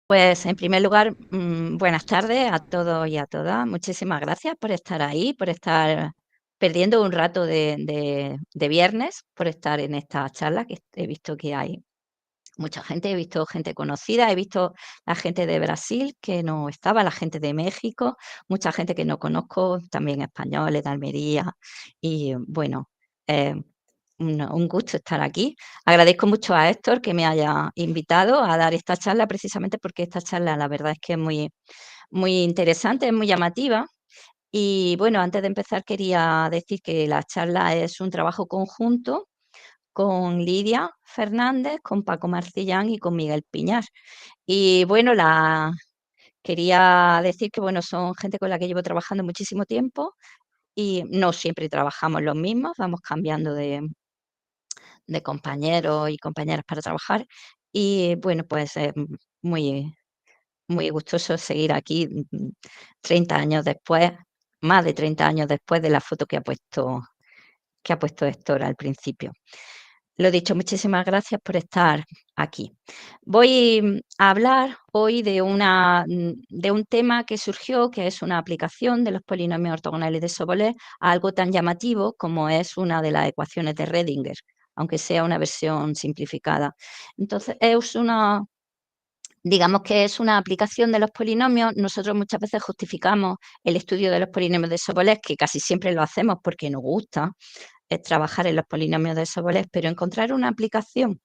Pues, en primer lugar, buenas tardes a todos y a todas. Muchísimas gracias por estar ahí, por estar perdiendo un rato de viernes, por estar en esta charla, que he visto que hay mucha gente, he visto gente conocida, he visto la gente de Brasil que no estaba, la gente de México, mucha gente que no conozco, también españoles de Almería y bueno, eh, un gusto estar aquí. Agradezco mucho a Héctor que me haya invitado a dar esta charla, precisamente porque esta charla la verdad es que es muy interesante, es muy llamativa. Y bueno, antes de empezar quería decir que la charla es un trabajo conjunto con Lidia Fernández, con Paco Marcillán y con Miguel Piñar. Y bueno, quería decir que bueno, son gente con la que llevo trabajando muchísimo tiempo y no siempre trabajamos los mismos, vamos cambiando de compañeros y compañeras para trabajar. Y bueno, pues muy, muy gustoso seguir aquí 30 años después, más de 30 años después de la foto que ha puesto Héctor al principio. Lo dicho, muchísimas gracias por estar aquí. Voy a hablar hoy de un tema que surgió, que es una aplicación de los polinomios ortogonales de Sobolev a algo tan llamativo como es una de las ecuaciones de Redinger, aunque sea una versión simplificada. Entonces, digamos que es una aplicación de los polinomios. Nosotros muchas veces justificamos el estudio de los polinomios de Sobolev, que casi siempre lo hacemos porque nos gusta, es trabajar en los polinomios de Sobolev, pero encontrar una aplicación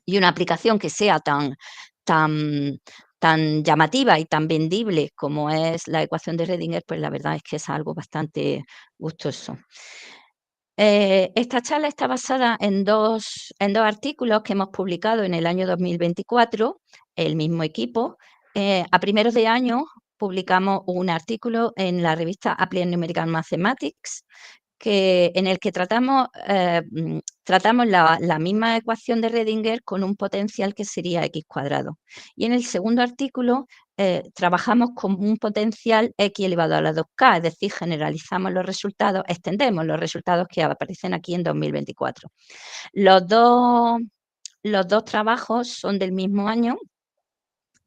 y una aplicación que sea tan, tan llamativa y tan vendible como es la ecuación de Redinger, pues la verdad es que es algo bastante gustoso. Esta charla está basada en dos artículos que hemos publicado en el año 2024, el mismo equipo. A primeros de año publicamos un artículo en la revista Applied Numerical Mathematics, en el que tratamos la misma ecuación de Redinger con un potencial que sería x cuadrado. Y en el segundo artículo trabajamos con un potencial x elevado a la 2k, es decir, generalizamos los resultados, extendemos los resultados que aparecen aquí en 2024. Los dos trabajos son del mismo año,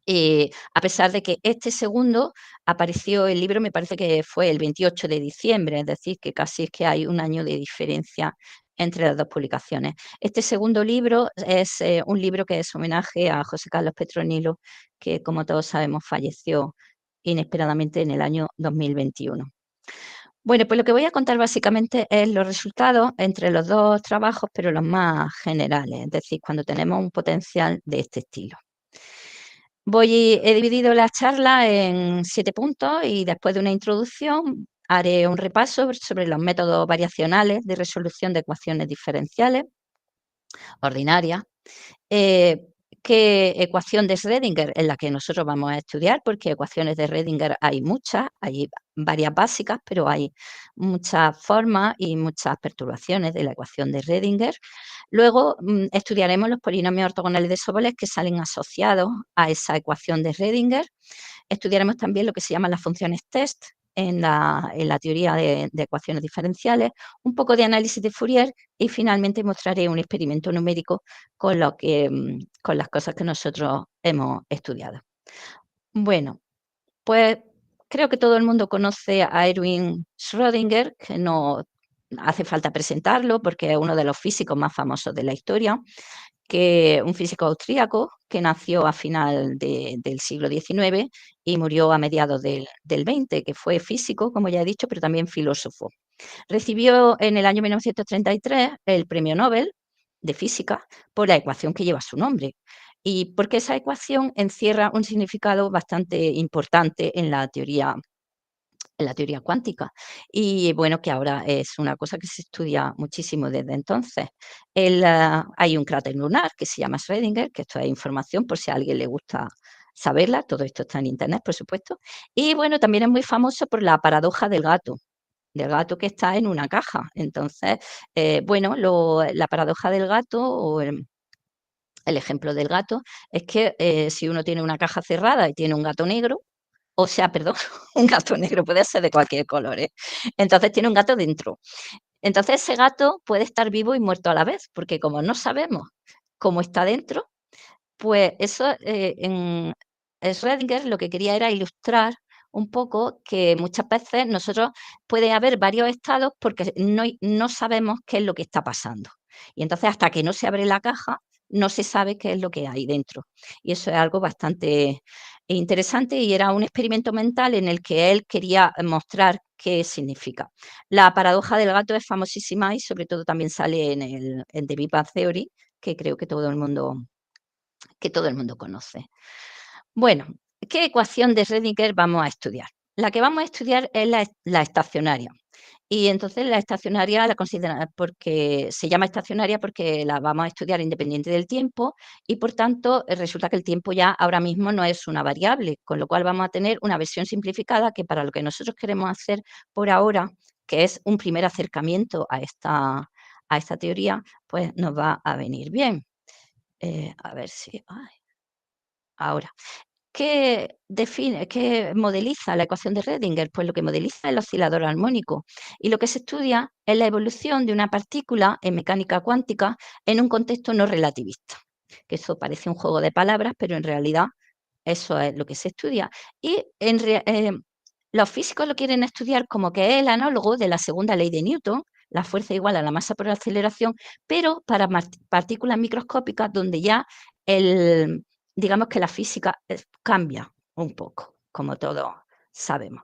a pesar de que este segundo apareció el libro, me parece que fue el 28 de diciembre, es decir, que casi es que hay un año de diferencia entre las dos publicaciones. Este segundo libro es un libro que es homenaje a José Carlos Petronilo, que como todos sabemos falleció inesperadamente en el año 2021. Bueno, pues lo que voy a contar básicamente es los resultados entre los dos trabajos, pero los más generales, es decir, cuando tenemos un potencial de este estilo. He dividido la charla en 7 puntos y después de una introducción haré un repaso sobre los métodos variacionales de resolución de ecuaciones diferenciales ordinarias. ¿Qué ecuación de Schrödinger es la que nosotros vamos a estudiar? Porque ecuaciones de Schrödinger hay muchas, hay varias básicas, pero hay muchas formas y muchas perturbaciones de la ecuación de Schrödinger. Luego estudiaremos los polinomios ortogonales de Sobolev que salen asociados a esa ecuación de Schrödinger. Estudiaremos también lo que se llaman las funciones test en la teoría de ecuaciones diferenciales, un poco de análisis de Fourier y finalmente mostraré un experimento numérico con las cosas que nosotros hemos estudiado. Bueno, pues creo que todo el mundo conoce a Erwin Schrödinger, que no hace falta presentarlo porque es uno de los físicos más famosos de la historia, que un físico austríaco que nació a final del siglo XIX y murió a mediados del XX, que fue físico, como ya he dicho, pero también filósofo. Recibió en el año 1933 el premio Nobel de física por la ecuación que lleva su nombre y porque esa ecuación encierra un significado bastante importante en la teoría cuántica. Y bueno, que ahora es una cosa que se estudia muchísimo desde entonces. Hay un cráter lunar que se llama Schrödinger, que esto es información por si a alguien le gusta saberla, todo esto está en internet, por supuesto. Y bueno, también es muy famoso por la paradoja del gato que está en una caja. Entonces, bueno, la paradoja del gato o el ejemplo del gato es que si uno tiene una caja cerrada y tiene un gato negro, o sea, perdón, un gato negro puede ser de cualquier color, ¿eh? Entonces tiene un gato dentro. Entonces ese gato puede estar vivo y muerto a la vez, porque como no sabemos cómo está dentro, pues eso Schrödinger lo que quería era ilustrar un poco que muchas veces nosotros puede haber varios estados porque no sabemos qué es lo que está pasando. Y entonces hasta que no se abre la caja, no se sabe qué es lo que hay dentro. Y eso es algo bastante interesante y era un experimento mental en el que él quería mostrar qué significa. La paradoja del gato es famosísima y sobre todo también sale en The Big Bang Theory, que creo que todo el mundo conoce. Bueno, ¿qué ecuación de Schrödinger vamos a estudiar? La que vamos a estudiar es la estacionaria. Y entonces la estacionaria la considera porque se llama estacionaria porque la vamos a estudiar independiente del tiempo y por tanto resulta que el tiempo ya ahora mismo no es una variable, con lo cual vamos a tener una versión simplificada que para lo que nosotros queremos hacer por ahora, que es un primer acercamiento a esta teoría, pues nos va a venir bien. A ver si... ay, ahora. ¿Qué modeliza la ecuación de Schrödinger? Pues lo que modeliza es el oscilador armónico y lo que se estudia es la evolución de una partícula en mecánica cuántica en un contexto no relativista. Que eso parece un juego de palabras, pero en realidad eso es lo que se estudia. Y los físicos lo quieren estudiar como que es el análogo de la segunda ley de Newton, la fuerza igual a la masa por aceleración, pero para partículas microscópicas donde ya el, digamos que la física cambia un poco, como todos sabemos.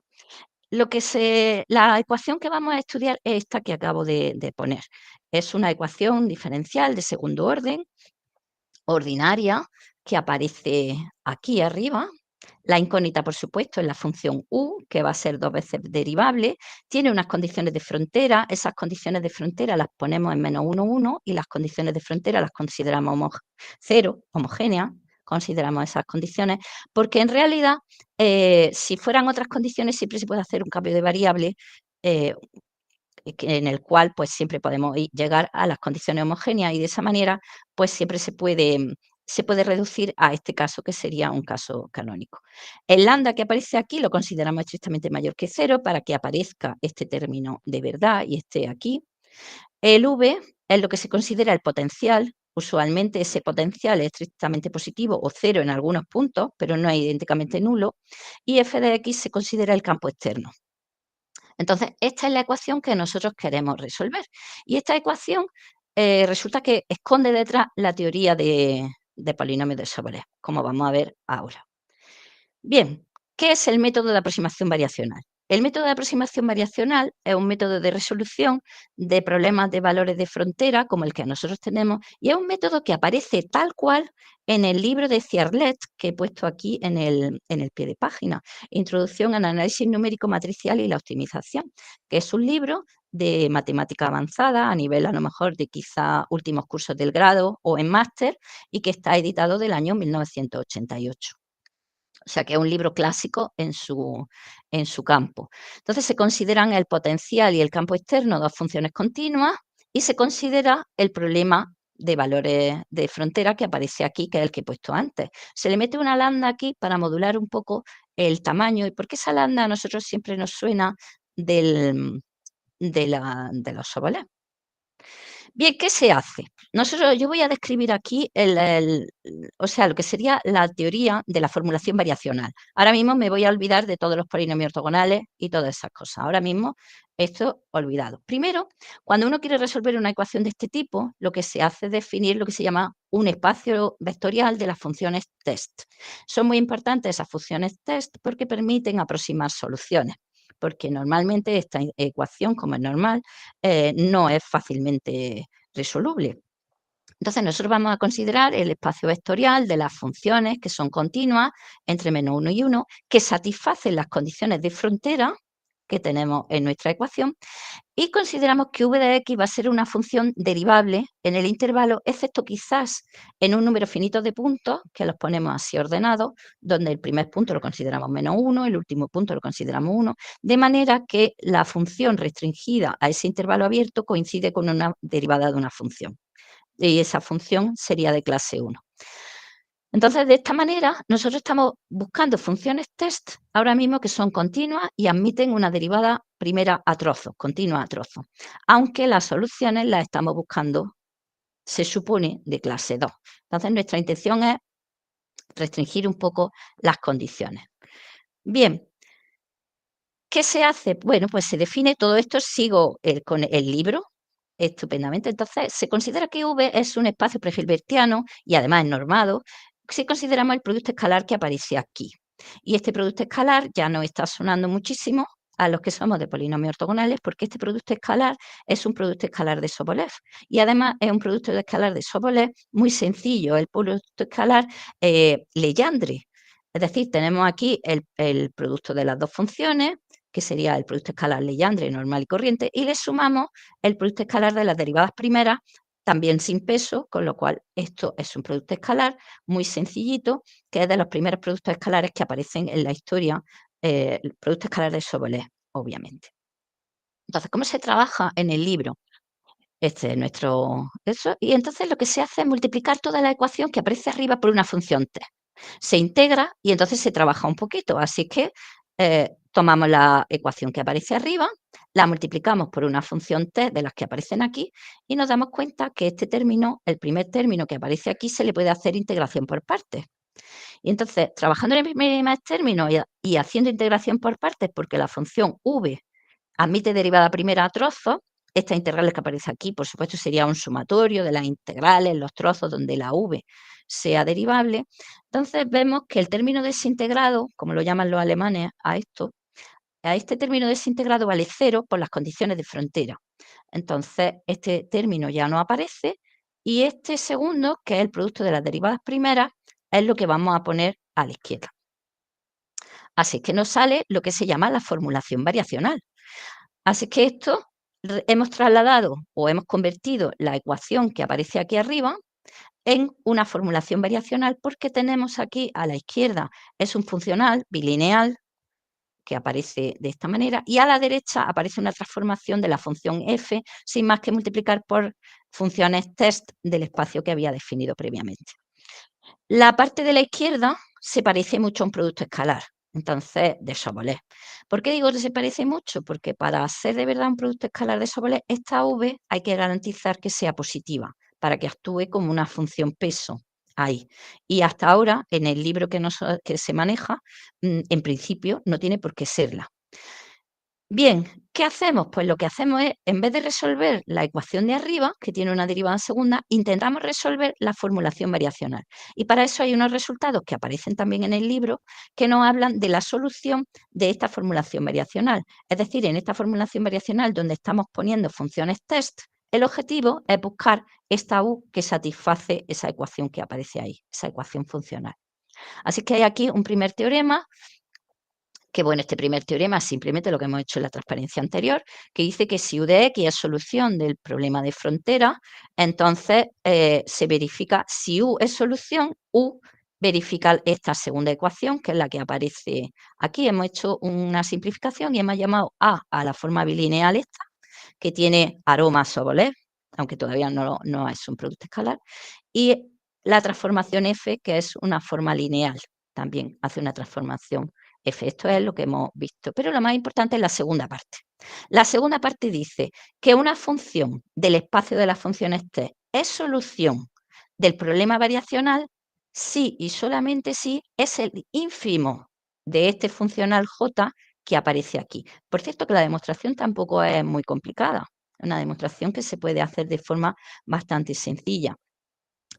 La ecuación que vamos a estudiar es esta que acabo de poner. Es una ecuación diferencial de segundo orden, ordinaria, que aparece aquí arriba. La incógnita, por supuesto, es la función u, que va a ser 2 veces derivable. Tiene unas condiciones de frontera. Esas condiciones de frontera las ponemos en menos 1, 1 y las condiciones de frontera las consideramos cero, homogéneas. Consideramos esas condiciones, porque en realidad, si fueran otras condiciones, siempre se puede hacer un cambio de variable eh, en el cual pues siempre podemos llegar a las condiciones homogéneas y de esa manera pues siempre se puede reducir a este caso que sería un caso canónico. El lambda que aparece aquí lo consideramos estrictamente mayor que cero para que aparezca este término de verdad y esté aquí. El V es lo que se considera el potencial. Usualmente ese potencial es estrictamente positivo o cero en algunos puntos, pero no es idénticamente nulo. Y f de x se considera el campo externo. Entonces, esta es la ecuación que nosotros queremos resolver. Y esta ecuación resulta que esconde detrás la teoría de polinomios de Sobolev, como vamos a ver ahora. Bien, ¿qué es el método de aproximación variacional? El método de aproximación variacional es un método de resolución de problemas de valores de frontera, como el que nosotros tenemos, y es un método que aparece tal cual en el libro de Ciarlet, que he puesto aquí en el pie de página, Introducción al análisis numérico matricial y la optimización, que es un libro de matemática avanzada, a nivel a lo mejor de quizá últimos cursos del grado o en máster, y que está editado del año 1988. O sea, que es un libro clásico en su campo. Entonces, se consideran el potencial y el campo externo dos funciones continuas y se considera el problema de valores de frontera que aparece aquí, que es el que he puesto antes. Se le mete una lambda aquí para modular un poco el tamaño. ¿Y por qué esa lambda a nosotros siempre nos suena de los soboles? Bien, ¿qué se hace? Yo voy a describir aquí o sea, lo que sería la teoría de la formulación variacional. Ahora mismo me voy a olvidar de todos los polinomios ortogonales y todas esas cosas. Ahora mismo esto olvidado. Primero, cuando uno quiere resolver una ecuación de este tipo, lo que se hace es definir lo que se llama un espacio vectorial de las funciones test. Son muy importantes esas funciones test porque permiten aproximar soluciones, porque normalmente esta ecuación, como es normal, no es fácilmente resoluble. Entonces, nosotros vamos a considerar el espacio vectorial de las funciones que son continuas entre menos 1 y 1, que satisfacen las condiciones de frontera que tenemos en nuestra ecuación y consideramos que v de x va a ser una función derivable en el intervalo, excepto quizás en un número finito de puntos, que los ponemos así ordenados, donde el primer punto lo consideramos menos 1, el último punto lo consideramos 1, de manera que la función restringida a ese intervalo abierto coincide con una derivada de una función. Y esa función sería de clase 1. Entonces, de esta manera, nosotros estamos buscando funciones test ahora mismo que son continuas y admiten una derivada primera a trozos, continua a trozos, aunque las soluciones las estamos buscando, se supone, de clase 2. Entonces, nuestra intención es restringir un poco las condiciones. Bien, ¿qué se hace? Bueno, pues se define todo esto, sigo con el libro estupendamente. Entonces, se considera que V es un espacio pre-hilbertiano y además es normado si consideramos el producto escalar que aparece aquí. Y este producto escalar ya nos está sonando muchísimo a los que somos de polinomios ortogonales, porque este producto escalar es un producto escalar de Sobolev. Y además es un producto escalar de Sobolev muy sencillo, el producto escalar Legendre. Es decir, tenemos aquí el producto de las dos funciones, que sería el producto escalar Legendre normal y corriente, y le sumamos el producto escalar de las derivadas primeras, también sin peso, con lo cual esto es un producto escalar muy sencillito, que es de los primeros productos escalares que aparecen en la historia, el producto escalar de Sobolev, obviamente. Entonces, ¿cómo se trabaja en el libro? Este es nuestro eso, y entonces lo que se hace es multiplicar toda la ecuación que aparece arriba por una función t. Se integra y entonces se trabaja un poquito. Así que tomamos la ecuación que aparece arriba, la multiplicamos por una función t de las que aparecen aquí y nos damos cuenta que este término, el primer término que aparece aquí, se le puede hacer integración por partes. Y entonces, trabajando en el primer término y haciendo integración por partes, porque la función v admite derivada primera a trozos, esta integral que aparece aquí, por supuesto, sería un sumatorio de las integrales, los trozos donde la v sea derivable. Entonces vemos que el término desintegrado, como lo llaman los alemanes a este término desintegrado vale 0 por las condiciones de frontera. Entonces este término ya no aparece y este segundo, que es el producto de las derivadas primeras, es lo que vamos a poner a la izquierda. Así que nos sale lo que se llama la formulación variacional. Así que esto hemos trasladado o hemos convertido la ecuación que aparece aquí arriba en una formulación variacional porque tenemos aquí a la izquierda es un funcional bilineal que aparece de esta manera y a la derecha aparece una transformación de la función f sin más que multiplicar por funciones test del espacio que había definido previamente. La parte de la izquierda se parece mucho a un producto escalar, entonces, de Sobolev. ¿Por qué digo que se parece mucho? Porque para ser de verdad un producto escalar de Sobolev, esta v hay que garantizar que sea positiva para que actúe como una función peso ahí. Y hasta ahora, en el libro que se maneja, en principio no tiene por qué serla. Bien, ¿qué hacemos? Pues lo que hacemos es, en vez de resolver la ecuación de arriba, que tiene una derivada segunda, intentamos resolver la formulación variacional. Y para eso hay unos resultados que aparecen también en el libro que nos hablan de la solución de esta formulación variacional. Es decir, en esta formulación variacional donde estamos poniendo funciones test, el objetivo es buscar esta u que satisface esa ecuación que aparece ahí, esa ecuación funcional. Así que hay aquí un primer teorema que bueno, este primer teorema es simplemente lo que hemos hecho en la transparencia anterior, que dice que si U de X es solución del problema de frontera, entonces se verifica, si U es solución, U verifica esta segunda ecuación, que es la que aparece aquí. Hemos hecho una simplificación y hemos llamado a la forma bilineal esta, que tiene aroma Sobolev, aunque todavía no es un producto escalar, y la transformación F, que es una forma lineal, también hace una transformación F. Esto es lo que hemos visto, pero lo más importante es la segunda parte. La segunda parte dice que una función del espacio de las funciones T es solución del problema variacional si y solamente si es el ínfimo de este funcional J que aparece aquí. Por cierto, que la demostración tampoco es muy complicada, es una demostración que se puede hacer de forma bastante sencilla.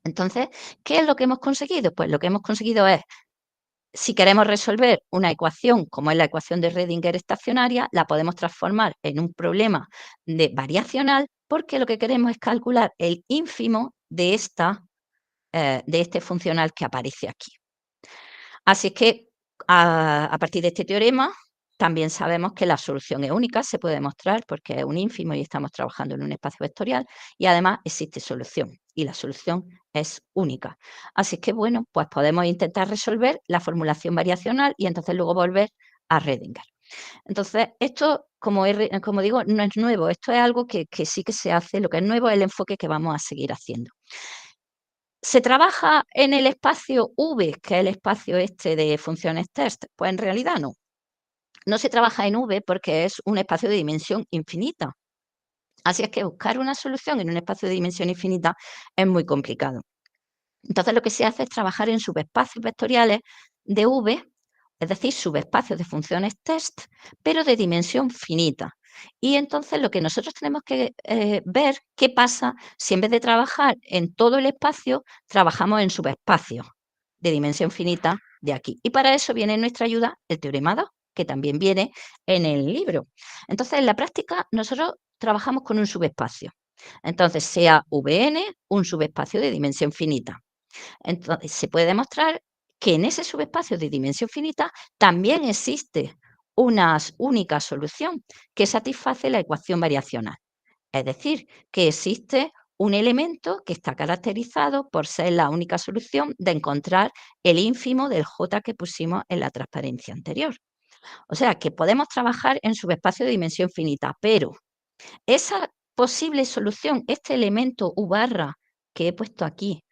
Entonces, ¿qué es lo que hemos conseguido? Pues lo que hemos conseguido es, si queremos resolver una ecuación como es la ecuación de Redinger estacionaria, la podemos transformar en un problema de variacional porque lo que queremos es calcular el ínfimo de este funcional que aparece aquí. Así es que a partir de este teorema también sabemos que la solución es única, se puede demostrar porque es un ínfimo y estamos trabajando en un espacio vectorial y además existe solución y la solución es única. Así que bueno, pues podemos intentar resolver la formulación variacional y entonces luego volver a Redinger. Entonces, esto, como digo, no es nuevo, esto es algo que sí que se hace, lo que es nuevo es el enfoque que vamos a seguir haciendo. ¿Se trabaja en el espacio V, que es el espacio este de funciones test? Pues en realidad no. No se trabaja en V porque es un espacio de dimensión infinita. Así es que buscar una solución en un espacio de dimensión infinita es muy complicado. Entonces, lo que se hace es trabajar en subespacios vectoriales de V, es decir, subespacios de funciones test, pero de dimensión finita. Y entonces lo que nosotros tenemos que ver qué pasa si en vez de trabajar en todo el espacio, trabajamos en subespacios de dimensión finita de aquí. Y para eso viene en nuestra ayuda el teorema 2, que también viene en el libro. Entonces, en la práctica, nosotros trabajamos con un subespacio. Entonces, sea Vn un subespacio de dimensión finita. Entonces, se puede demostrar que en ese subespacio de dimensión finita también existe una única solución que satisface la ecuación variacional. Es decir, que existe un elemento que está caracterizado por ser la única solución de encontrar el ínfimo del J que pusimos en la transparencia anterior. O sea, que podemos trabajar en subespacio de dimensión finita, pero esa posible solución, este elemento U barra que he puesto aquí,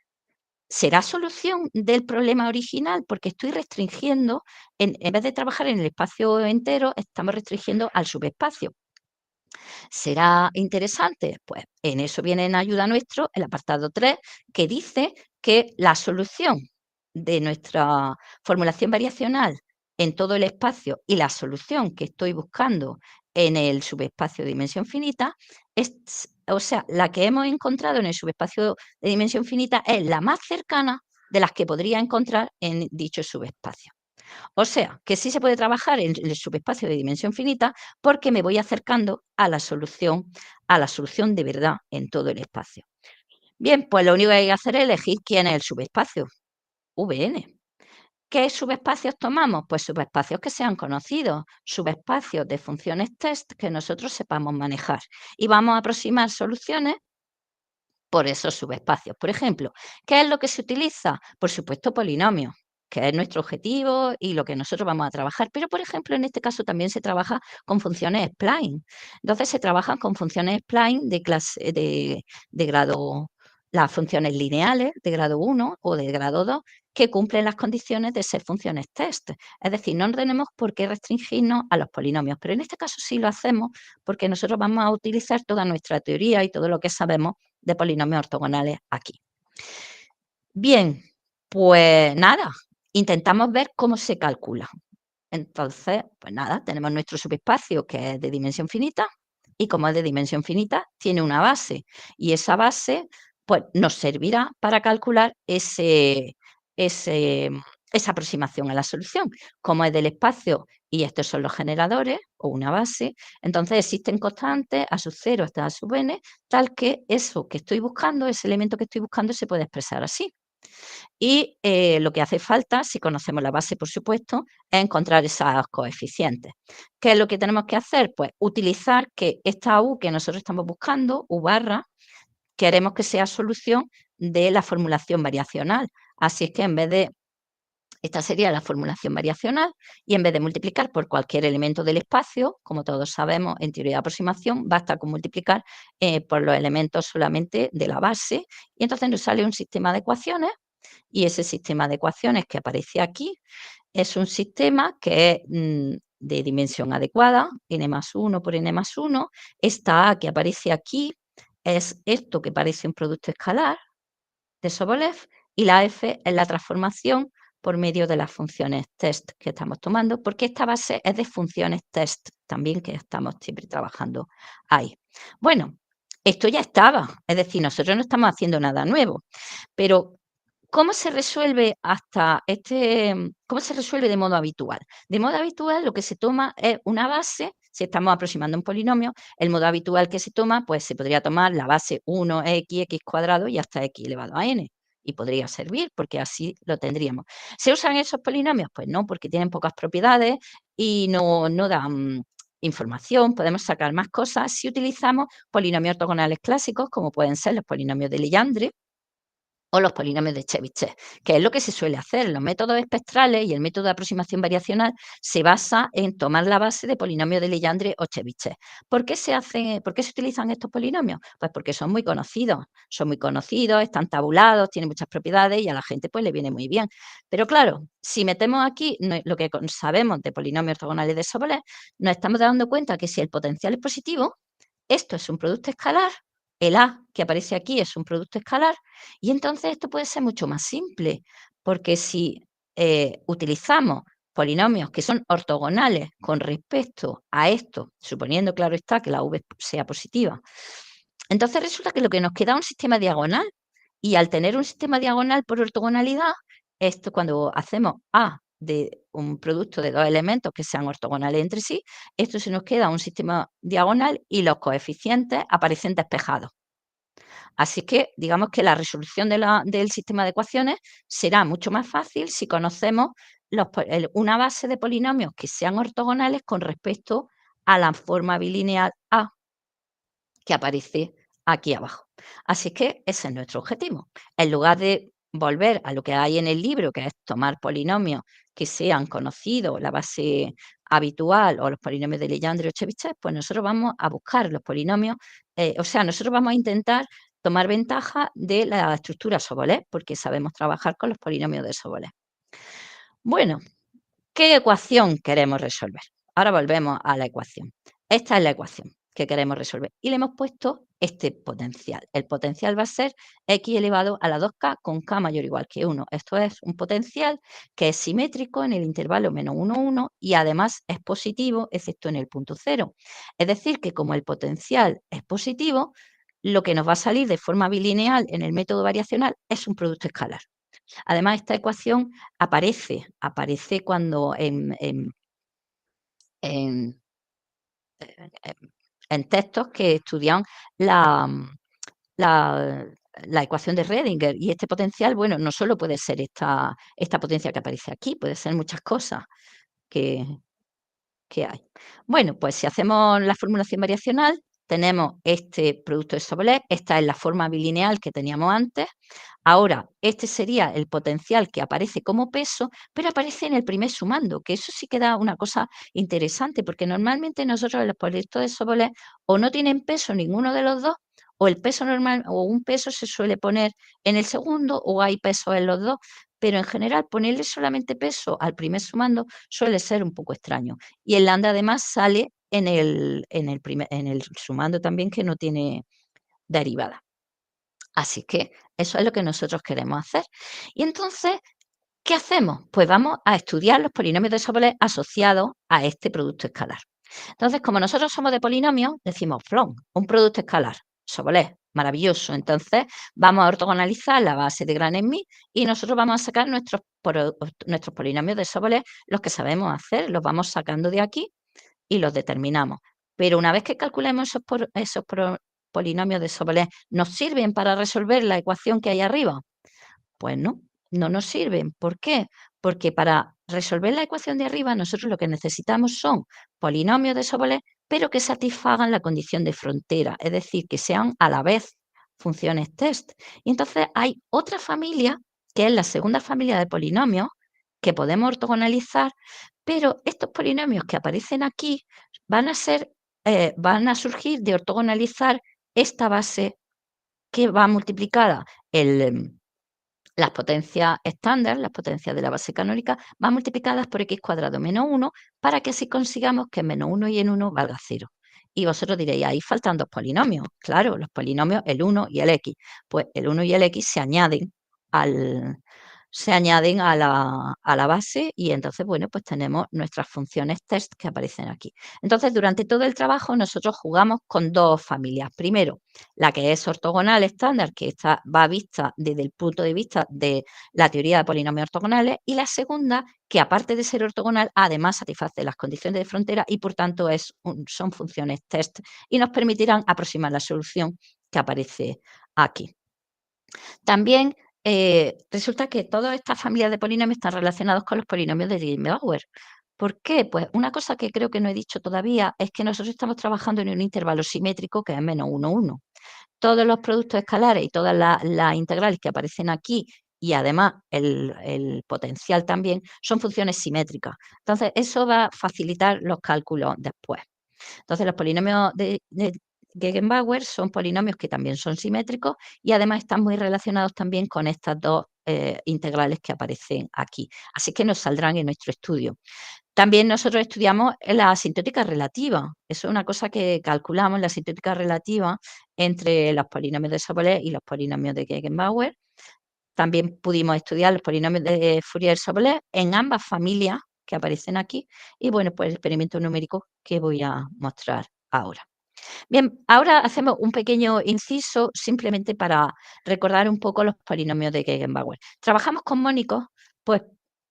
¿será solución del problema original? Porque estoy restringiendo, en vez de trabajar en el espacio entero, estamos restringiendo al subespacio. ¿Será interesante? Pues en eso viene en ayuda nuestro el apartado 3, que dice que la solución de nuestra formulación variacional en todo el espacio y la solución que estoy buscando en el subespacio de dimensión finita, es, o sea, la que hemos encontrado en el subespacio de dimensión finita es la más cercana de las que podría encontrar en dicho subespacio. O sea, que sí se puede trabajar en el subespacio de dimensión finita porque me voy acercando a la solución de verdad en todo el espacio. Bien, pues lo único que hay que hacer es elegir quién es el subespacio, Vn. ¿Qué subespacios tomamos? Pues subespacios que sean conocidos, subespacios de funciones test que nosotros sepamos manejar. Y vamos a aproximar soluciones por esos subespacios. Por ejemplo, ¿qué es lo que se utiliza? Por supuesto, polinomios, que es nuestro objetivo y lo que nosotros vamos a trabajar. Pero, por ejemplo, en este caso también se trabaja con funciones spline. Entonces, se trabajan con funciones spline de clase de grado, las funciones lineales de grado 1 o de grado 2 que cumplen las condiciones de ser funciones test. Es decir, no tenemos por qué restringirnos a los polinomios, pero en este caso sí lo hacemos porque nosotros vamos a utilizar toda nuestra teoría y todo lo que sabemos de polinomios ortogonales aquí. Bien, pues nada, intentamos ver cómo se calcula. Entonces, pues nada, tenemos nuestro subespacio que es de dimensión finita y como es de dimensión finita, tiene una base y esa base pues nos servirá para calcular ese, esa aproximación a la solución. Como es del espacio y estos son los generadores o una base, entonces existen constantes a sub 0 hasta a sub n, tal que eso que estoy buscando, ese elemento que estoy buscando se puede expresar así. Y lo que hace falta, si conocemos la base, por supuesto, es encontrar esos coeficientes. ¿Qué es lo que tenemos que hacer? Pues utilizar que esta U que nosotros estamos buscando, U barra, queremos que sea solución de la formulación variacional. Así es que en vez de, esta sería la formulación variacional, y en vez de multiplicar por cualquier elemento del espacio, como todos sabemos en teoría de aproximación, basta con multiplicar por los elementos solamente de la base, y entonces nos sale un sistema de ecuaciones y ese sistema de ecuaciones que aparece aquí es un sistema que es de dimensión adecuada, n más 1 por n más 1. Esta A que aparece aquí es esto que parece un producto escalar de Sobolev y la F es la transformación por medio de las funciones test que estamos tomando, porque esta base es de funciones test también que estamos siempre trabajando ahí. Bueno, esto ya estaba, es decir, nosotros no estamos haciendo nada nuevo, pero ¿cómo se resuelve cómo se resuelve de modo habitual? De modo habitual lo que se toma es una base, si estamos aproximando un polinomio, el modo habitual que se toma, pues se podría tomar la base 1x, x cuadrado y hasta x elevado a n. Y podría servir porque así lo tendríamos. ¿Se usan esos polinomios? Pues no, porque tienen pocas propiedades y no dan información, podemos sacar más cosas si utilizamos polinomios ortogonales clásicos, como pueden ser los polinomios de Legendre, o los polinomios de Chebyshev, que es lo que se suele hacer. Los métodos espectrales y el método de aproximación variacional se basa en tomar la base de polinomios de Legendre o Chebyshev. ¿Por qué se utilizan estos polinomios? Pues porque son muy conocidos, están tabulados, tienen muchas propiedades y a la gente pues le viene muy bien. Pero claro, si metemos aquí lo que sabemos de polinomios ortogonales de Sobolev, nos estamos dando cuenta que si el potencial es positivo, esto es un producto escalar el A que aparece aquí es un producto escalar y entonces esto puede ser mucho más simple, porque si utilizamos polinomios que son ortogonales con respecto a esto, suponiendo, claro está, que la v sea positiva, entonces resulta que lo que nos queda es un sistema diagonal y al tener un sistema diagonal por ortogonalidad, esto cuando hacemos A de un producto de dos elementos que sean ortogonales entre sí, esto se nos queda un sistema diagonal y los coeficientes aparecen despejados. Así que digamos que la resolución del sistema de ecuaciones será mucho más fácil si conocemos una base de polinomios que sean ortogonales con respecto a la forma bilineal A que aparece aquí abajo. Así que ese es nuestro objetivo. En lugar de volver a lo que hay en el libro, que es tomar polinomios que sean conocidos, la base habitual o los polinomios de Legendre o Chebyshev, pues nosotros vamos a buscar los polinomios, nosotros vamos a intentar tomar ventaja de la estructura Sobolev, porque sabemos trabajar con los polinomios de Sobolev. Bueno, ¿qué ecuación queremos resolver? Ahora volvemos a la ecuación. Esta es la ecuación que queremos resolver y le hemos puesto este potencial. El potencial va a ser x elevado a la 2k con k mayor o igual que 1. Esto es un potencial que es simétrico en el intervalo menos 1, 1 y además es positivo excepto en el punto 0. Es decir, que como el potencial es positivo, lo que nos va a salir de forma bilineal en el método variacional es un producto escalar. Además, esta ecuación aparece cuando en, en textos que estudian la, la, la ecuación de Redinger. Y este potencial, bueno, no solo puede ser esta potencia que aparece aquí, puede ser muchas cosas que, que hay. Bueno, pues si hacemos la formulación variacional, tenemos este producto de Sobolev, esta es la forma bilineal que teníamos antes. Ahora, este sería el potencial que aparece como peso, pero aparece en el primer sumando, que eso sí que da una cosa interesante, porque normalmente nosotros en los proyectos de Sobolev o no tienen peso ninguno de los dos, o el peso normal, o un peso se suele poner en el segundo, o hay peso en los dos, pero en general ponerle solamente peso al primer sumando suele ser un poco extraño. Y el lambda además sale en el sumando también que no tiene derivada. Así que eso es lo que nosotros queremos hacer. Y entonces, ¿qué hacemos? Pues vamos a estudiar los polinomios de Sobolev asociados a este producto escalar. Entonces, como nosotros somos de polinomios, decimos from, un producto escalar, Sobolev, maravilloso. Entonces, vamos a ortogonalizar la base de gran en mí y nosotros vamos a sacar nuestros polinomios de Sobolev, los que sabemos hacer, los vamos sacando de aquí y los determinamos. Pero una vez que calculemos esos polinomios de Sobolev, ¿nos sirven para resolver la ecuación que hay arriba? Pues no, no nos sirven. ¿Por qué? Porque para resolver la ecuación de arriba nosotros lo que necesitamos son polinomios de Sobolev, pero que satisfagan la condición de frontera, es decir, que sean a la vez funciones test. Y entonces hay otra familia, que es la segunda familia de polinomios, que podemos ortogonalizar, pero estos polinomios que aparecen aquí van a surgir de ortogonalizar esta base que va multiplicada las potencias estándar, las potencias de la base canónica, van multiplicadas por x cuadrado menos 1 para que así consigamos que menos 1 y en 1 valga 0. Y vosotros diréis, ahí faltan dos polinomios. Claro, los polinomios, el 1 y el x. Pues el 1 y el x al, se añaden a la base y entonces, bueno, pues tenemos nuestras funciones test que aparecen aquí. Entonces, durante todo el trabajo nosotros jugamos con dos familias. Primero, la que es ortogonal estándar, que va vista desde el punto de vista de la teoría de polinomios ortogonales, y la segunda, que aparte de ser ortogonal, además satisface las condiciones de frontera y por tanto son funciones test y nos permitirán aproximar la solución que aparece aquí. También resulta que todas estas familias de polinomios están relacionados con los polinomios de Riemann-Bauer. ¿Por qué? Pues una cosa que creo que no he dicho todavía es que nosotros estamos trabajando en un intervalo simétrico que es menos 1, 1. Todos los productos escalares y todas las integrales que aparecen aquí y además el potencial también son funciones simétricas. Entonces, eso va a facilitar los cálculos después. Entonces, los polinomios de Gegenbauer son polinomios que también son simétricos y además están muy relacionados también con estas dos integrales que aparecen aquí. Así que nos saldrán en nuestro estudio. También nosotros estudiamos la asintótica relativa. Eso es una cosa que calculamos, la asintótica relativa entre los polinomios de Sobolev y los polinomios de Gegenbauer. También pudimos estudiar los polinomios de Fourier-Sobolev en ambas familias que aparecen aquí. Y bueno, pues el experimento numérico que voy a mostrar ahora. Bien, ahora hacemos un pequeño inciso simplemente para recordar un poco los polinomios de Gegenbauer. Trabajamos con mónicos, pues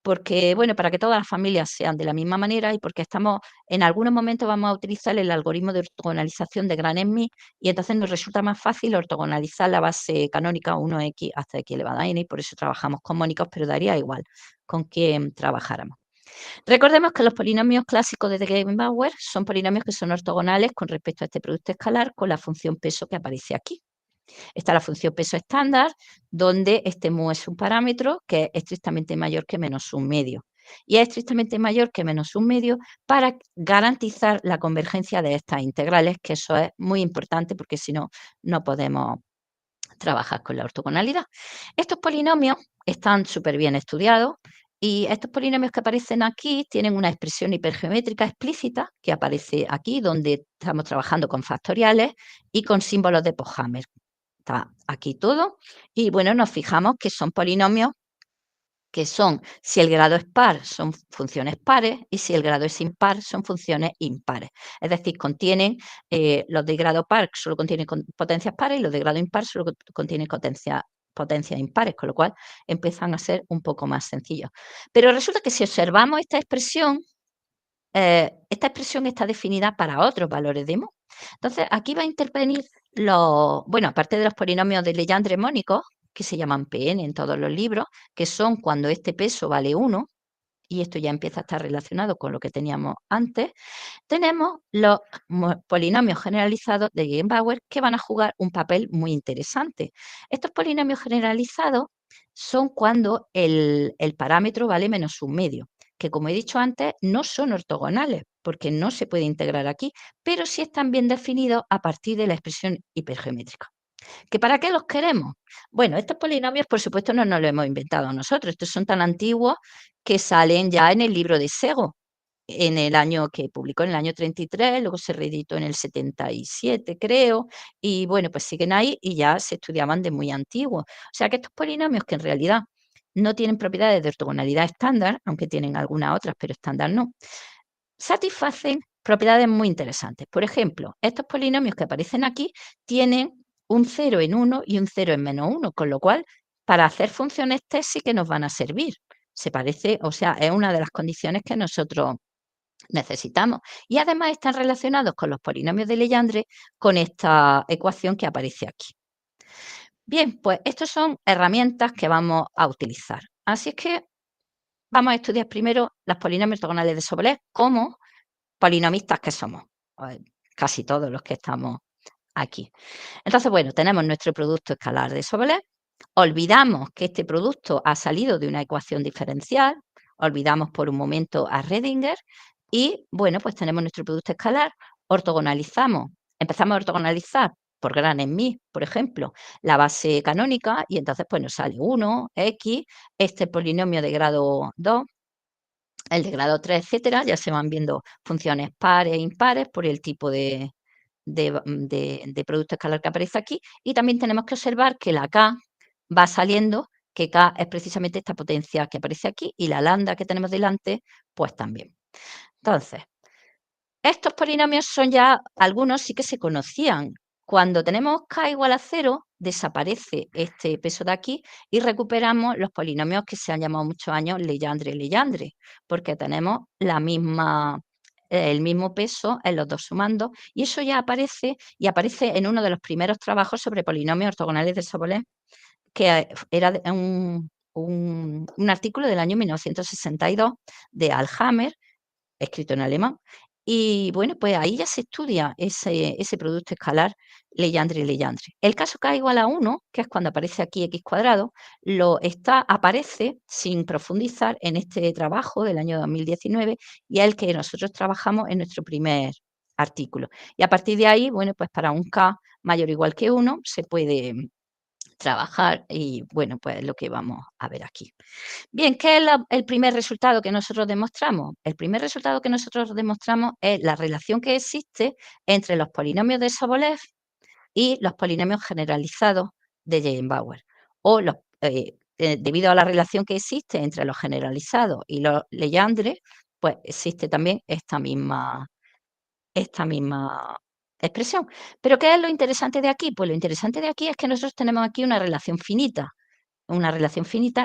porque, bueno, para que todas las familias sean de la misma manera y porque en algunos momentos vamos a utilizar el algoritmo de ortogonalización de Gran-Smith y entonces nos resulta más fácil ortogonalizar la base canónica 1x hasta x elevado a n y por eso trabajamos con mónicos, pero daría igual con quién trabajáramos. Recordemos que los polinomios clásicos de Gegenbauer son polinomios que son ortogonales con respecto a este producto escalar con la función peso que aparece aquí. Está la función peso estándar, donde este mu es un parámetro que es estrictamente mayor que menos un medio. Y es estrictamente mayor que menos un medio para garantizar la convergencia de estas integrales, que eso es muy importante porque si no, no podemos trabajar con la ortogonalidad. Estos polinomios están súper bien estudiados y estos polinomios que aparecen aquí tienen una expresión hipergeométrica explícita que aparece aquí, donde estamos trabajando con factoriales y con símbolos de Pochhammer. Está aquí todo. Y bueno, nos fijamos que son polinomios que son, si el grado es par, son funciones pares, y si el grado es impar, son funciones impares. Es decir, los de grado par solo contienen potencias pares y los de grado impar solo contienen potencias impares, con lo cual empiezan a ser un poco más sencillos. Pero resulta que si observamos esta expresión está definida para otros valores de mu. Entonces, aquí va a intervenir aparte de los polinomios de Legendre mónicos, que se llaman Pn en todos los libros, que son cuando este peso vale 1, y esto ya empieza a estar relacionado con lo que teníamos antes, tenemos los polinomios generalizados de Gegenbauer que van a jugar un papel muy interesante. Estos polinomios generalizados son cuando el parámetro vale menos un medio, que como he dicho antes, no son ortogonales, porque no se puede integrar aquí, pero sí están bien definidos a partir de la expresión hipergeométrica. ¿Que para qué los queremos? Bueno, estos polinomios, por supuesto, no nos los hemos inventado nosotros. Estos son tan antiguos que salen ya en el libro de Sego, en el año que publicó, en el año 33, luego se reeditó en el 77, creo, y bueno, pues siguen ahí y ya se estudiaban de muy antiguo. O sea que estos polinomios que en realidad no tienen propiedades de ortogonalidad estándar, aunque tienen algunas otras, pero estándar no, satisfacen propiedades muy interesantes. Por ejemplo, estos polinomios que aparecen aquí tienen un 0 en 1 y un 0 en menos 1, con lo cual para hacer funciones test sí que nos van a servir. Se parece, o sea, es una de las condiciones que nosotros necesitamos. Y además están relacionados con los polinomios de Legendre con esta ecuación que aparece aquí. Bien, pues estas son herramientas que vamos a utilizar. Así es que vamos a estudiar primero las polinomios ortogonales de Sobolev como polinomistas que somos, casi todos los que estamos aquí. Entonces, bueno, tenemos nuestro producto escalar de Sobolev, olvidamos que este producto ha salido de una ecuación diferencial, olvidamos por un momento a Redinger y, bueno, pues tenemos nuestro producto escalar, empezamos a ortogonalizar por gran en mí, por ejemplo, la base canónica y entonces pues nos sale 1, x, este polinomio de grado 2, el de grado 3, etcétera, ya se van viendo funciones pares e impares por el tipo de producto escalar que aparece aquí. Y también tenemos que observar que la K va saliendo, que K es precisamente esta potencia que aparece aquí, y la lambda que tenemos delante, pues también. Entonces, estos polinomios son ya, algunos sí que se conocían. Cuando tenemos K igual a 0, desaparece este peso de aquí y recuperamos los polinomios que se han llamado muchos años Legendre, porque tenemos el mismo peso en los dos sumandos, y eso ya aparece, y aparece en uno de los primeros trabajos sobre polinomios ortogonales de Sobolev, que era un artículo del año 1962 de Alhammer, escrito en alemán. Y bueno, pues ahí ya se estudia ese producto escalar Legendre. El caso K igual a 1, que es cuando aparece aquí x cuadrado, aparece sin profundizar en este trabajo del año 2019 y es el que nosotros trabajamos en nuestro primer artículo. Y a partir de ahí, bueno, pues para un K mayor o igual que 1 se puede trabajar y, bueno, pues lo que vamos a ver aquí. Bien, ¿qué es el primer resultado que nosotros demostramos? El primer resultado que nosotros demostramos es la relación que existe entre los polinomios de Sobolev y los polinomios generalizados de Eigenbauer. O debido a la relación que existe entre los generalizados y los Legendre, pues existe también esta misma expresión. Pero ¿qué es lo interesante de aquí? Pues lo interesante de aquí es que nosotros tenemos aquí una relación finita,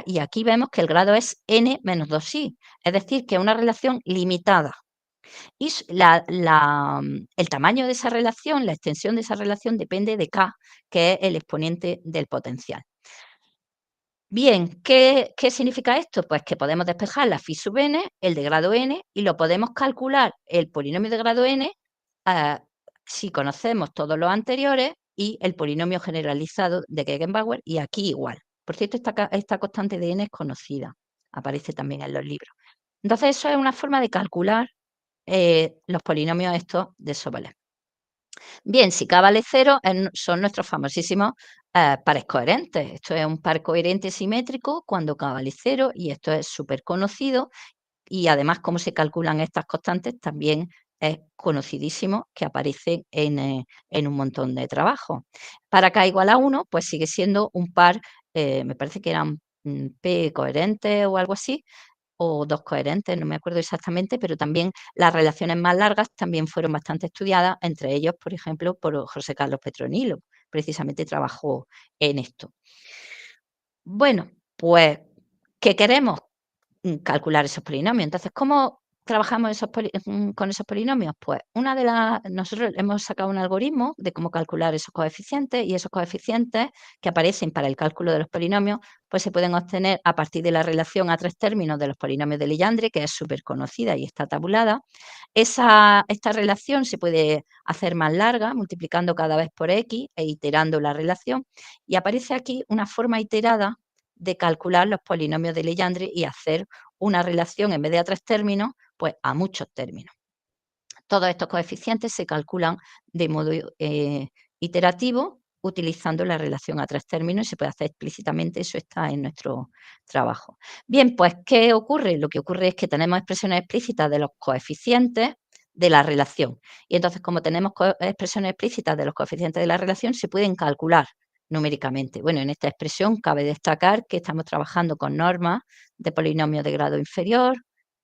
y aquí vemos que el grado es n menos 2i, es decir, que es una relación limitada. Y el tamaño de esa relación, la extensión de esa relación depende de k, que es el exponente del potencial. Bien, ¿qué significa esto? Pues que podemos despejar la phi sub n, el de grado n, y lo podemos calcular el polinomio de grado n, ah, si conocemos todos los anteriores y el polinomio generalizado de Gegenbauer, y aquí igual. Por cierto, esta constante de n es conocida, aparece también en los libros. Entonces, eso es una forma de calcular los polinomios estos de Sobolev. Bien, si k vale 0, son nuestros famosísimos pares coherentes. Esto es un par coherente simétrico cuando k vale 0, y esto es súper conocido. Y además, cómo se calculan estas constantes también es conocidísimo, que aparece en un montón de trabajos. Para k igual a 1, pues sigue siendo un par, me parece que eran p coherentes o algo así, o dos coherentes, no me acuerdo exactamente, pero también las relaciones más largas también fueron bastante estudiadas, entre ellos, por ejemplo, por José Carlos Petronilo, precisamente trabajó en esto. Bueno, pues, ¿qué queremos? Calcular esos polinomios. Entonces, ¿cómo trabajamos con esos polinomios? Pues nosotros hemos sacado un algoritmo de cómo calcular esos coeficientes, y esos coeficientes que aparecen para el cálculo de los polinomios, pues se pueden obtener a partir de la relación a tres términos de los polinomios de Legendre, que es súper conocida y está tabulada. Esta relación se puede hacer más larga, multiplicando cada vez por x e iterando la relación, y aparece aquí una forma iterada de calcular los polinomios de Legendre y hacer una relación, en vez de a tres términos, pues a muchos términos. Todos estos coeficientes se calculan de modo iterativo, utilizando la relación a tres términos, y se puede hacer explícitamente, eso está en nuestro trabajo. Bien, pues, ¿qué ocurre? Lo que ocurre es que tenemos expresiones explícitas de los coeficientes de la relación. Y entonces, como tenemos expresiones explícitas de los coeficientes de la relación, se pueden calcular numéricamente. Bueno, en esta expresión cabe destacar que estamos trabajando con normas de polinomio de grado inferior,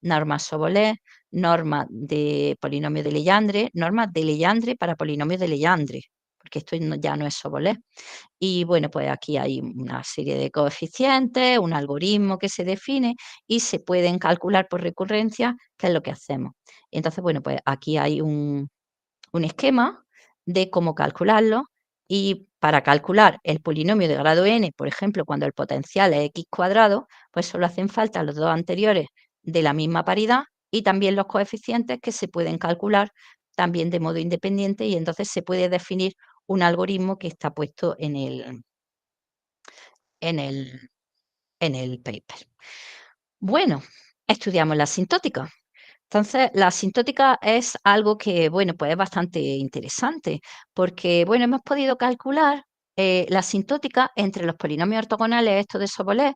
normas Sobolev, normas de polinomio de Legendre, normas de Legendre para polinomios de Legendre, porque esto ya no es Sobolev. Y bueno, pues aquí hay una serie de coeficientes, un algoritmo que se define y se pueden calcular por recurrencia, que es lo que hacemos. Entonces, bueno, pues aquí hay un esquema de cómo calcularlo, y para calcular el polinomio de grado n, por ejemplo, cuando el potencial es x cuadrado, pues solo hacen falta los dos anteriores de la misma paridad, y también los coeficientes, que se pueden calcular también de modo independiente, y entonces se puede definir un algoritmo que está puesto en el, en el paper. Bueno, estudiamos la asintótica. Entonces, la asintótica es algo que, bueno, pues es bastante interesante, porque, bueno, hemos podido calcular la asintótica entre los polinomios ortogonales estos de Sobolev,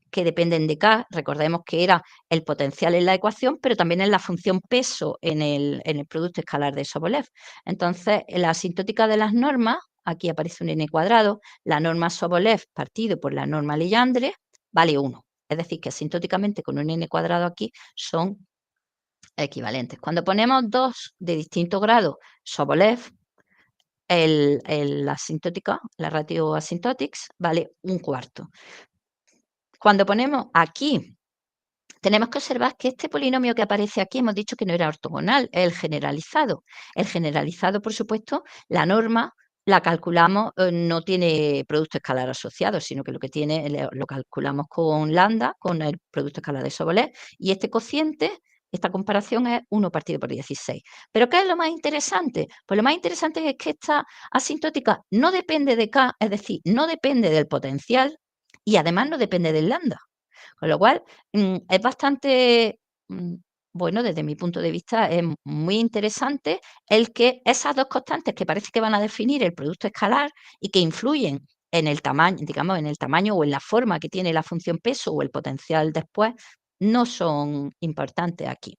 que dependen de k. Recordemos que era el potencial en la ecuación, pero también en la función peso en el producto escalar de Sobolev. Entonces, la asintótica de las normas, aquí aparece un n cuadrado, la norma Sobolev partido por la norma Legendre vale 1. Es decir, que asintóticamente con un n cuadrado aquí son equivalentes. Cuando ponemos dos de distinto grado Sobolev, la asintótica, la ratio asymptotics, vale 1/4. Cuando ponemos aquí, tenemos que observar que este polinomio que aparece aquí, hemos dicho que no era ortogonal, es el generalizado. El generalizado, por supuesto, la norma la calculamos, no tiene producto escalar asociado, sino que lo que tiene lo calculamos con lambda, con el producto escalar de Sobolev, y este cociente, esta comparación, es 1 partido por 16. ¿Pero qué es lo más interesante? Pues lo más interesante es que esta asintótica no depende de k, es decir, no depende del potencial, y además no depende del lambda. Con lo cual, es bastante, bueno, desde mi punto de vista, es muy interesante el que esas dos constantes, que parece que van a definir el producto escalar y que influyen en el tamaño, digamos, en el tamaño o en la forma que tiene la función peso o el potencial después, no son importantes aquí.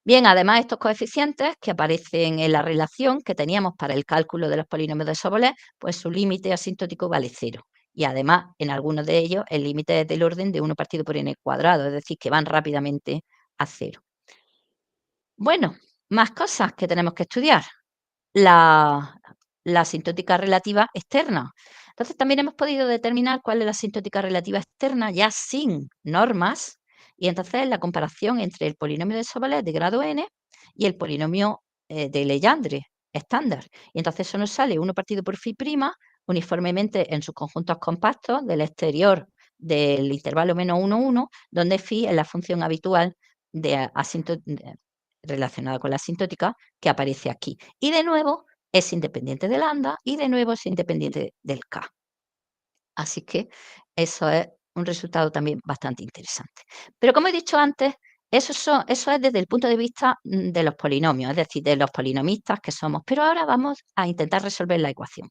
Bien, además estos coeficientes que aparecen en la relación que teníamos para el cálculo de los polinomios de Sobolev, pues su límite asintótico vale cero. Y además, en algunos de ellos, el límite es del orden de 1 partido por n cuadrado, es decir, que van rápidamente a cero. Bueno, más cosas que tenemos que estudiar. La, la asintótica relativa externa. Entonces, también hemos podido determinar cuál es la asintótica relativa externa ya sin normas, y entonces la comparación entre el polinomio de Sobolev de grado n y el polinomio de Legendre estándar. Y entonces eso nos sale 1 partido por phi prima uniformemente en sus conjuntos compactos del exterior del intervalo -1, 1, donde phi es la función habitual de relacionada con la asintótica que aparece aquí. Y de nuevo es independiente del lambda y de nuevo es independiente del k. Así que eso es un resultado también bastante interesante. Pero como he dicho antes, eso es desde el punto de vista de los polinomios, es decir, de los polinomistas que somos. Pero ahora vamos a intentar resolver la ecuación.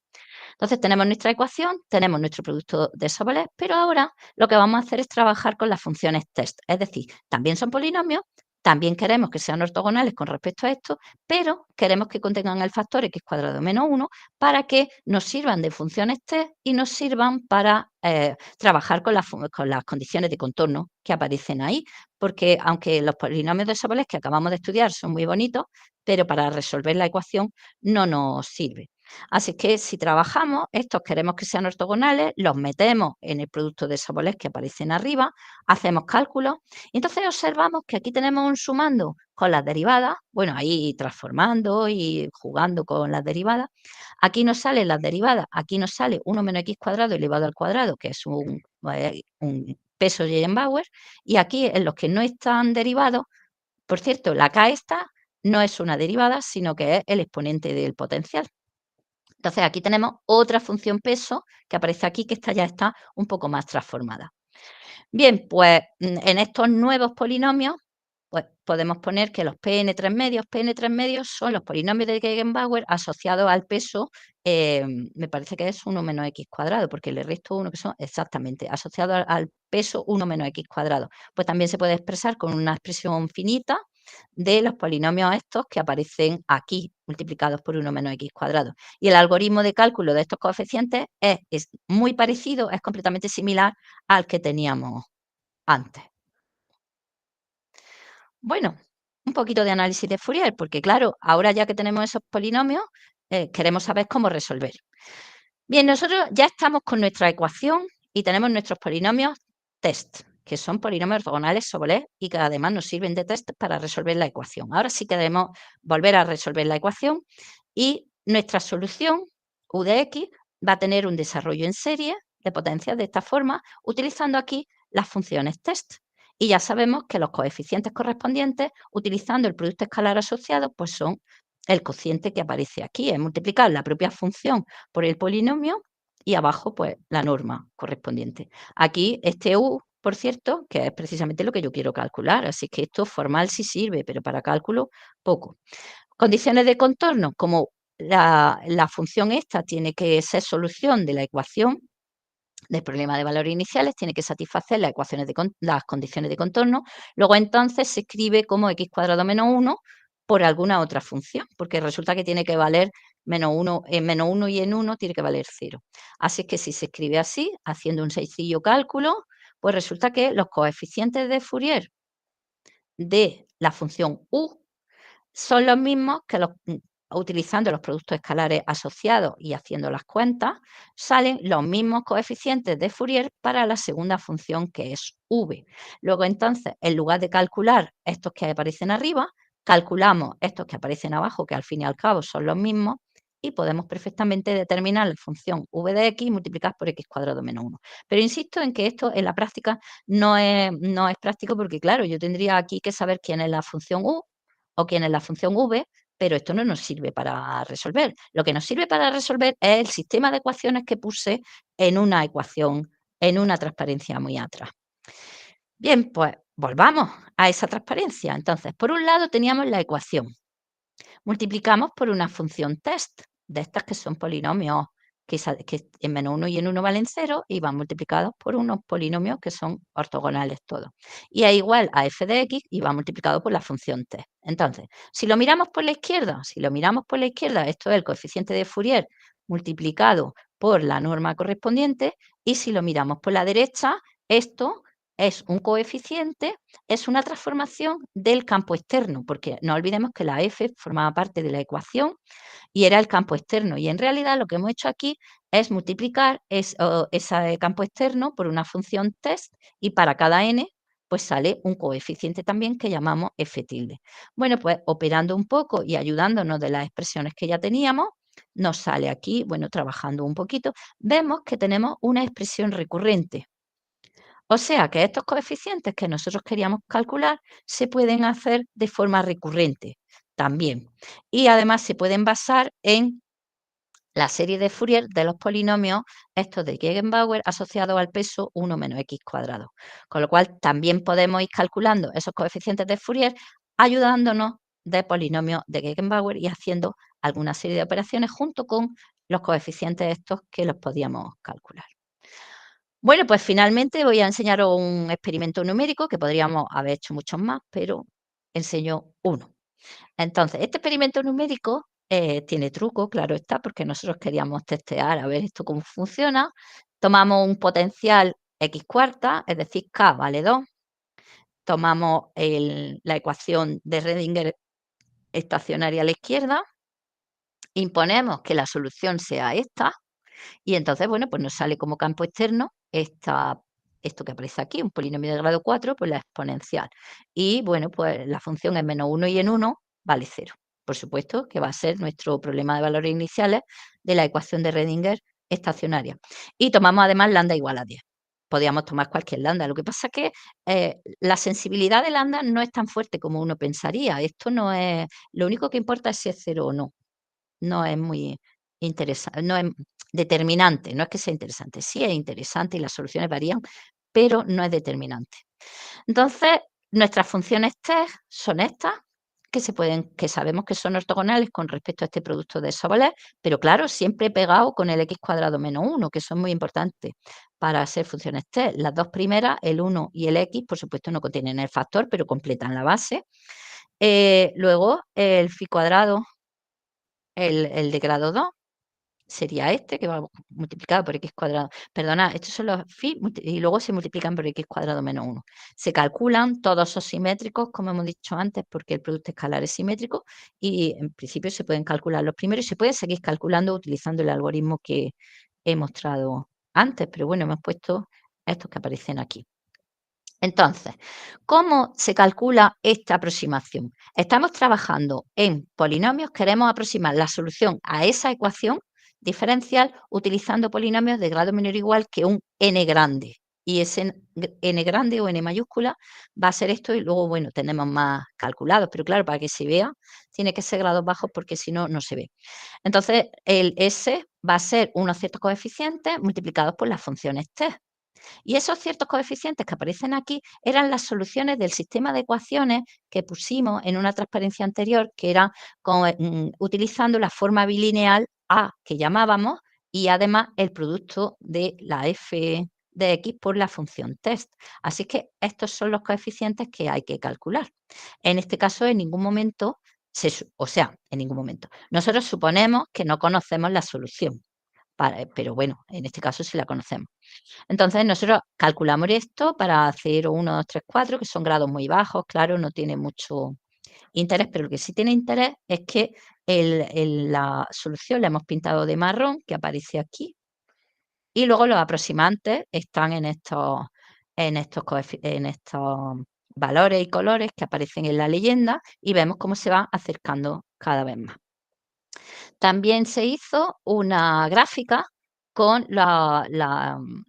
Entonces tenemos nuestra ecuación, tenemos nuestro producto de Sobolev, pero ahora lo que vamos a hacer es trabajar con las funciones test. Es decir, también son polinomios, también queremos que sean ortogonales con respecto a esto, pero queremos que contengan el factor x cuadrado menos 1 para que nos sirvan de funciones test y nos sirvan para trabajar con las condiciones de contorno que aparecen ahí, porque aunque los polinomios de Sobolev que acabamos de estudiar son muy bonitos, pero para resolver la ecuación no nos sirve. Así que si trabajamos, estos queremos que sean ortogonales, los metemos en el producto de Sobolev que aparecen arriba, hacemos cálculos y entonces observamos que aquí tenemos un sumando con las derivadas, bueno, ahí transformando y jugando con las derivadas. Aquí nos salen las derivadas, aquí nos sale 1 menos x cuadrado elevado al cuadrado, que es un peso Eigenbauer, y aquí en los que no están derivados, por cierto, la k esta no es una derivada, sino que es el exponente del potencial. Entonces, aquí tenemos otra función peso que aparece aquí, que esta ya está un poco más transformada. Bien, pues en estos nuevos polinomios, pues podemos poner que los Pn3 medios son los polinomios de Gegenbauer asociados al peso, me parece que es 1 menos x cuadrado, porque le resto 1 que son exactamente, asociado al peso 1 menos x cuadrado. Pues también se puede expresar con una expresión finita de los polinomios estos que aparecen aquí, multiplicados por 1 menos x cuadrado. Y el algoritmo de cálculo de estos coeficientes es muy parecido, es completamente similar al que teníamos antes. Bueno, un poquito de análisis de Fourier, porque claro, ahora ya que tenemos esos polinomios, queremos saber cómo resolver. Bien, nosotros ya estamos con nuestra ecuación y tenemos nuestros polinomios test, que son polinomios ortogonales Sobolev y que además nos sirven de test para resolver la ecuación. Ahora sí queremos volver a resolver la ecuación y nuestra solución, u de x, va a tener un desarrollo en serie de potencias de esta forma, utilizando aquí las funciones test. Y ya sabemos que los coeficientes correspondientes, utilizando el producto escalar asociado, pues son el cociente que aparece aquí, es multiplicar la propia función por el polinomio y abajo pues la norma correspondiente. Aquí este u, por cierto, que es precisamente lo que yo quiero calcular, así que esto formal sí sirve, pero para cálculo poco. Condiciones de contorno, como la función esta tiene que ser solución de la ecuación del problema de valores iniciales, tiene que satisfacer las las condiciones de contorno, luego entonces se escribe como x cuadrado menos 1 por alguna otra función, porque resulta que tiene que valer menos 1, en menos 1 y en 1 tiene que valer 0. Así que si se escribe así, haciendo un sencillo cálculo, pues resulta que los coeficientes de Fourier de la función u son los mismos que utilizando los productos escalares asociados y haciendo las cuentas, salen los mismos coeficientes de Fourier para la segunda función que es v. Luego entonces, en lugar de calcular estos que aparecen arriba, calculamos estos que aparecen abajo, que al fin y al cabo son los mismos, y podemos perfectamente determinar la función v de x multiplicadas por x cuadrado menos 1. Pero insisto en que esto en la práctica no es práctico porque, claro, yo tendría aquí que saber quién es la función u o quién es la función v, pero esto no nos sirve para resolver. Lo que nos sirve para resolver es el sistema de ecuaciones que puse en una ecuación, en una transparencia muy atrás. Bien, pues volvamos a esa transparencia. Entonces, por un lado teníamos la ecuación. Multiplicamos por una función test, de estas que son polinomios que en -1 y en 1 valen 0 y van multiplicados por unos polinomios que son ortogonales todos. Y es igual a f de x y va multiplicado por la función t. Entonces, si lo miramos por la izquierda, esto es el coeficiente de Fourier multiplicado por la norma correspondiente, y si lo miramos por la derecha, esto es un coeficiente, es una transformación del campo externo, porque no olvidemos que la f formaba parte de la ecuación y era el campo externo. Y en realidad lo que hemos hecho aquí es multiplicar ese campo externo por una función test y para cada n pues sale un coeficiente también que llamamos f tilde. Bueno, pues operando un poco y ayudándonos de las expresiones que ya teníamos, nos sale aquí, bueno, trabajando un poquito, vemos que tenemos una expresión recurrente. O sea que estos coeficientes que nosotros queríamos calcular se pueden hacer de forma recurrente también. Y además se pueden basar en la serie de Fourier de los polinomios estos de Gegenbauer asociados al peso 1 menos x cuadrado. Con lo cual también podemos ir calculando esos coeficientes de Fourier ayudándonos de polinomios de Gegenbauer y haciendo alguna serie de operaciones junto con los coeficientes estos que los podíamos calcular. Bueno, pues finalmente voy a enseñaros un experimento numérico que podríamos haber hecho muchos más, pero enseño uno. Entonces, este experimento numérico tiene truco, claro está, porque nosotros queríamos testear a ver esto cómo funciona. Tomamos un potencial x cuarta, es decir, k vale 2. Tomamos la ecuación de Redinger estacionaria a la izquierda. Imponemos que la solución sea esta. Y entonces, bueno, pues nos sale como campo externo esto que aparece aquí, un polinomio de grado 4, pues la exponencial. Y bueno, pues la función en -1 y en 1 vale 0. Por supuesto que va a ser nuestro problema de valores iniciales de la ecuación de Redinger estacionaria. Y tomamos además lambda igual a 10. Podríamos tomar cualquier lambda. Lo que pasa es que la sensibilidad de lambda no es tan fuerte como uno pensaría. Esto no es, lo único que importa es si es 0 o no. No es muy interesante, no es determinante, no es que sea interesante, sí es interesante y las soluciones varían, pero no es determinante. Entonces, nuestras funciones test son estas, que sabemos que son ortogonales con respecto a este producto de Sobolev, pero claro, siempre pegado con el x cuadrado menos 1, que son muy importantes para ser funciones test. Las dos primeras, el 1 y el x, por supuesto no contienen el factor, pero completan la base. Luego, el phi cuadrado, el de grado 2, sería este, que va multiplicado por x cuadrado. Perdona, estos son los phi y luego se multiplican por x cuadrado menos 1. Se calculan, todos son simétricos, como hemos dicho antes, porque el producto escalar es simétrico y en principio se pueden calcular los primeros y se puede seguir calculando utilizando el algoritmo que he mostrado antes, pero bueno, hemos puesto estos que aparecen aquí. Entonces, ¿cómo se calcula esta aproximación? Estamos trabajando en polinomios, queremos aproximar la solución a esa ecuación diferencial utilizando polinomios de grado menor o igual que un n grande. Y ese n grande o n mayúscula va a ser esto y luego, bueno, tenemos más calculados, pero claro, para que se vea, tiene que ser grados bajos porque si no, no se ve. Entonces, el S va a ser unos ciertos coeficientes multiplicados por las funciones T. Y esos ciertos coeficientes que aparecen aquí eran las soluciones del sistema de ecuaciones que pusimos en una transparencia anterior, que era utilizando la forma bilineal A que llamábamos y además el producto de la f de x por la función test. Así que estos son los coeficientes que hay que calcular. En este caso, en ningún momento, en ningún momento. Nosotros suponemos que no conocemos la solución, pero bueno, en este caso sí la conocemos. Entonces, nosotros calculamos esto para 0, 1, 2, 3, 4, que son grados muy bajos, claro, no tiene mucho interés, pero lo que sí tiene interés es que la solución la hemos pintado de marrón, que aparece aquí, y luego los aproximantes están en estos valores y colores que aparecen en la leyenda y vemos cómo se va acercando cada vez más. También se hizo una gráfica con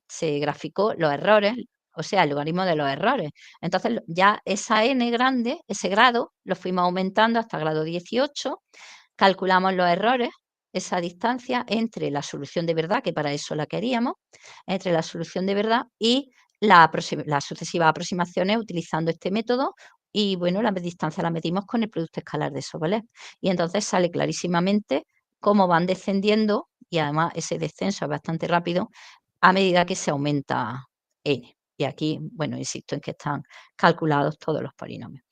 se graficó los errores, o sea, el logaritmo de los errores. Entonces, ya esa n grande, ese grado, lo fuimos aumentando hasta grado 18, calculamos los errores, esa distancia entre la solución de verdad, que para eso la queríamos, entre la solución de verdad y las sucesivas aproximaciones utilizando este método y, bueno, la distancia la medimos con el producto escalar de Sobolev. Y entonces sale clarísimamente cómo van descendiendo y además ese descenso es bastante rápido a medida que se aumenta n. Y aquí, bueno, insisto en que están calculados todos los polinomios.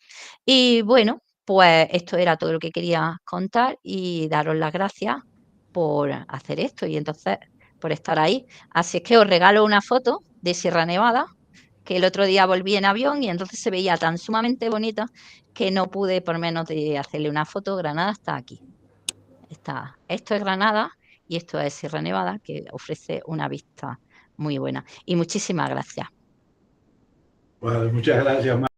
Y bueno, pues esto era todo lo que quería contar y daros las gracias por hacer esto y entonces por estar ahí. Así es que os regalo una foto de Sierra Nevada, que el otro día volví en avión y entonces se veía tan sumamente bonita que no pude por menos de hacerle una foto. Granada está aquí. Esto es Granada y esto es Sierra Nevada, que ofrece una vista muy buena. Y muchísimas gracias. Vale, muchas gracias,